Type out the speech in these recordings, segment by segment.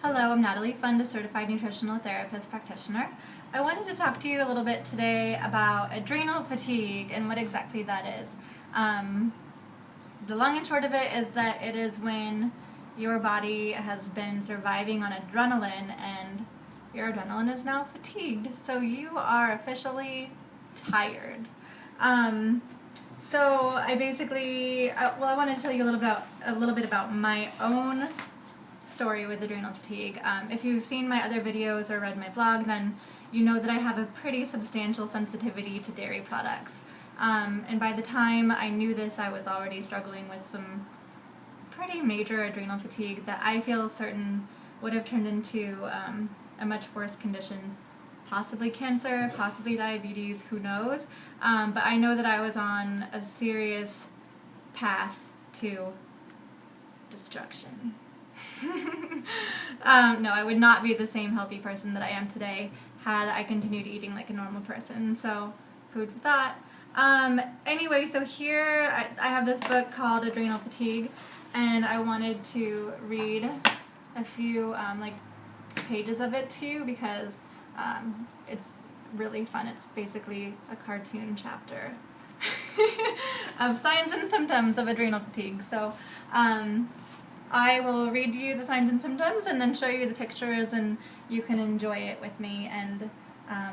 Hello, I'm Natalie, pfund, a certified nutritional therapist practitioner. I wanted to talk to you a little bit today about adrenal fatigue and what exactly that is. The long and short of it is that it is when your body has been surviving on adrenaline and your adrenaline is now fatigued, so you are officially tired. So I basically, I wanted to tell you a little bit about my own story with adrenal fatigue. If you've seen my other videos or read my blog, then you know that I have a pretty substantial sensitivity to dairy products. And by the time I knew this, I was already struggling with some pretty major adrenal fatigue that I feel certain would have turned into a much worse condition. Possibly cancer, possibly diabetes, who knows? But I know that I was on a serious path to destruction. No, I would not be the same healthy person that I am today had I continued eating like a normal person, so food for thought. Anyway, so here I have this book called Adrenal Fatigue, and I wanted to read a few like pages of it to you because it's really fun. It's basically a cartoon chapter of signs and symptoms of adrenal fatigue. So I will read you the signs and symptoms and then show you the pictures, and you can enjoy it with me and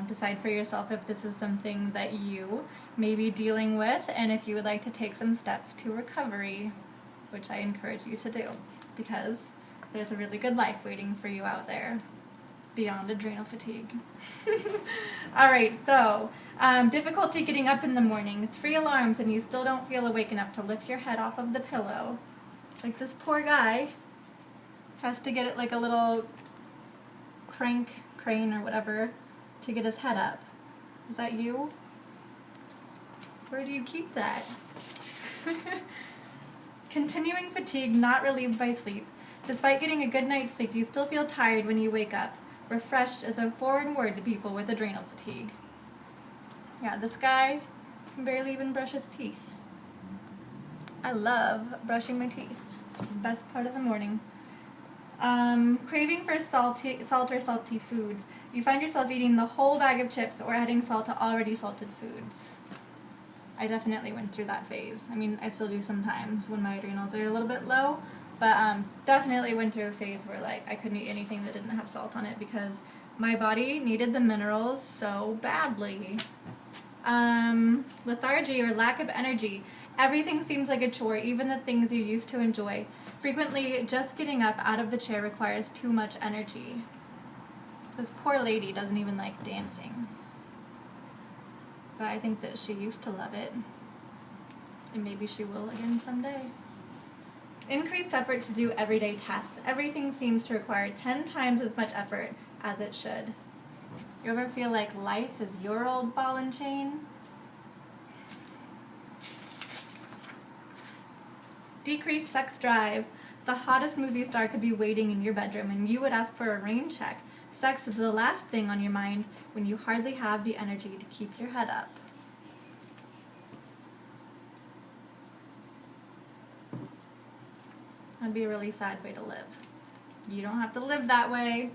decide for yourself if this is something that you may be dealing with and if you would like to take some steps to recovery, which I encourage you to do because there's a really good life waiting for you out there beyond adrenal fatigue. Alright, so difficulty getting up in the morning, 3 alarms and you still don't feel awake enough to lift your head off of the pillow. Like this poor guy has to get it like a little crane or whatever to get his head up. Is that you? Where do you keep that? Continuing fatigue not relieved by sleep. Despite getting a good night's sleep, you still feel tired when you wake up. Refreshed is a foreign word to people with adrenal fatigue. Yeah, this guy can barely even brush his teeth. I love brushing my teeth. It's the best part of the morning. Craving for salt or salty foods. You find yourself eating the whole bag of chips or adding salt to already salted foods. I definitely went through that phase. I mean, I still do sometimes when my adrenals are a little bit low, but definitely went through a phase where like I couldn't eat anything that didn't have salt on it because my body needed the minerals so badly. Lethargy or lack of energy. Everything seems like a chore, even the things you used to enjoy. Frequently, just getting up out of the chair requires too much energy. This poor lady doesn't even like dancing. But I think that she used to love it. And maybe she will again someday. Increased effort to do everyday tasks. Everything seems to require 10 times as much effort as it should. You ever feel like life is your old ball and chain? Decreased sex drive. The hottest movie star could be waiting in your bedroom and you would ask for a rain check. Sex is the last thing on your mind when you hardly have the energy to keep your head up. That'd be a really sad way to live. You don't have to live that way.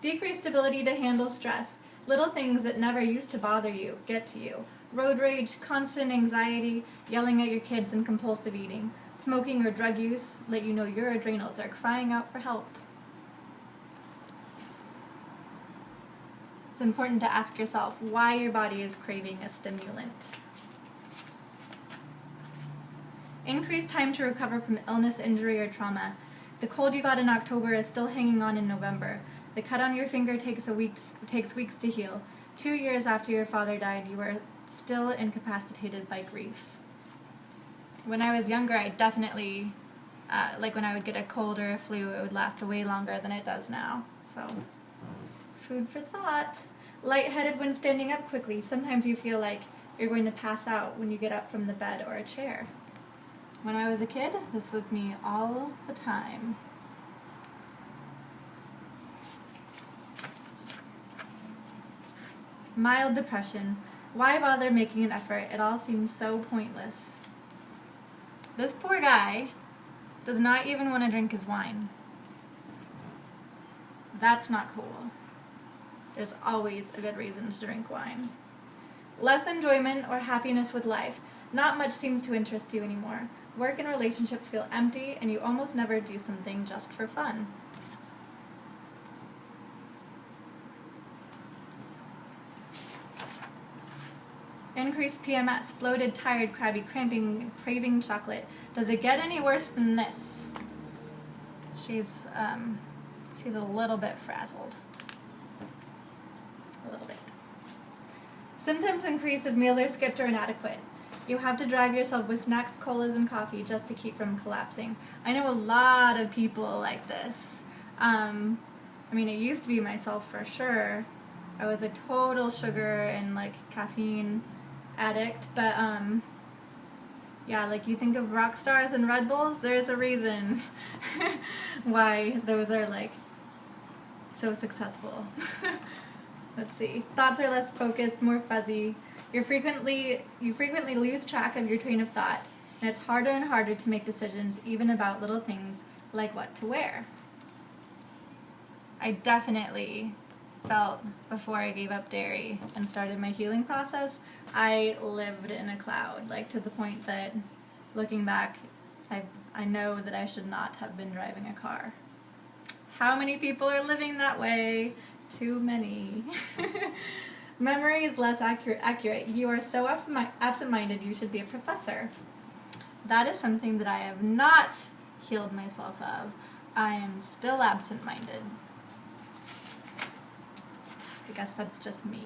Decreased ability to handle stress. Little things that never used to bother you get to you. Road rage, constant anxiety, yelling at your kids, and compulsive eating. Smoking or drug use let you know your adrenals are crying out for help. It's important to ask yourself why your body is craving a stimulant. Increased time to recover from illness, injury, or trauma. The cold you got in October is still hanging on in November. The cut on your finger takes weeks to heal. 2 years after your father died, you were still incapacitated by grief. When I was younger, I definitely, like when I would get a cold or a flu, it would last way longer than it does now. So, food for thought. Lightheaded when standing up quickly. Sometimes you feel like you're going to pass out when you get up from the bed or a chair. When I was a kid, this was me all the time. Mild depression. Why bother making an effort? It all seems so pointless. This poor guy does not even want to drink his wine. That's not cool. There's always a good reason to drink wine. Less enjoyment or happiness with life. Not much seems to interest you anymore. Work and relationships feel empty, and you almost never do something just for fun. Increased PMS, bloated, tired, crabby, craving chocolate. Does it get any worse than this? She's a little bit frazzled. A little bit. Symptoms increase if meals are skipped or inadequate. You have to drive yourself with snacks, colas, and coffee just to keep from collapsing. I know a lot of people like this. I mean, it used to be myself for sure. I was a total sugar and like caffeine addict, but yeah, like you think of rock stars and Red Bulls, there's a reason why those are like so successful. Let's see. Thoughts are less focused, more fuzzy. You frequently lose track of your train of thought, and it's harder and harder to make decisions even about little things like what to wear. I definitely felt before I gave up dairy and started my healing process, I lived in a cloud, like to the point that looking back, I know that I should not have been driving a car. How many people are living that way? Too many. Memory is less accurate. You are so absent-minded you should be a professor. That is something that I have not healed myself of. I am still absent-minded. I guess that's just me.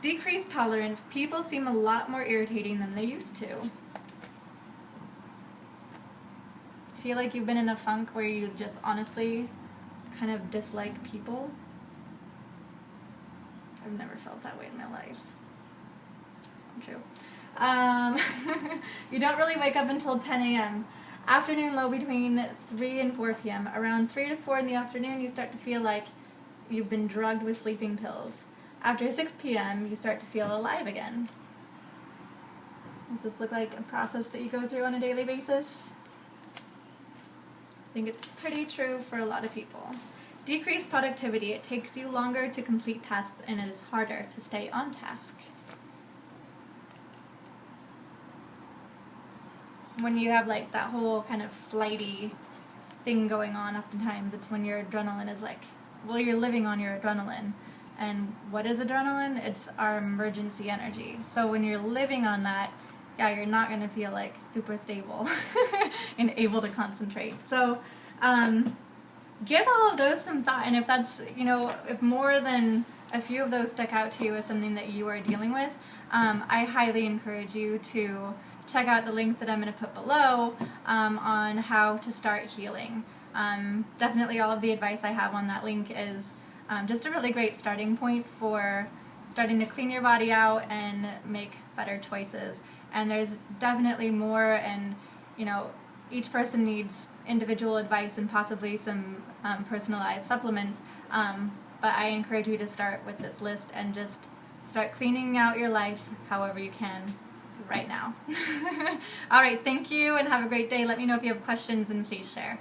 Decreased tolerance. People seem a lot more irritating than they used to. Feel like you've been in a funk where you just honestly kind of dislike people? I've never felt that way in my life. That's not true. You don't really wake up until 10 a.m. Afternoon low between 3 and 4 p.m. Around 3 to 4 in the afternoon, you start to feel like you've been drugged with sleeping pills. After 6 p.m., you start to feel alive again. Does this look like a process that you go through on a daily basis? I think it's pretty true for a lot of people. Decreased productivity. It takes you longer to complete tasks, and it is harder to stay on task. When you have like that whole kind of flighty thing going on, oftentimes it's when your adrenaline is like, well, you're living on your adrenaline. And what is adrenaline? It's our emergency energy. So when you're living on that, yeah, you're not going to feel like super stable and able to concentrate. So give all of those some thought. And if that's, if more than a few of those stick out to you as something that you are dealing with, I highly encourage you to check out the link that I'm going to put below on how to start healing. Definitely all of the advice I have on that link is just a really great starting point for starting to clean your body out and make better choices. And there's definitely more, and each person needs individual advice and possibly some personalized supplements. But I encourage you to start with this list and just start cleaning out your life however you can right now. All right, thank you and have a great day. Let me know if you have questions and please share.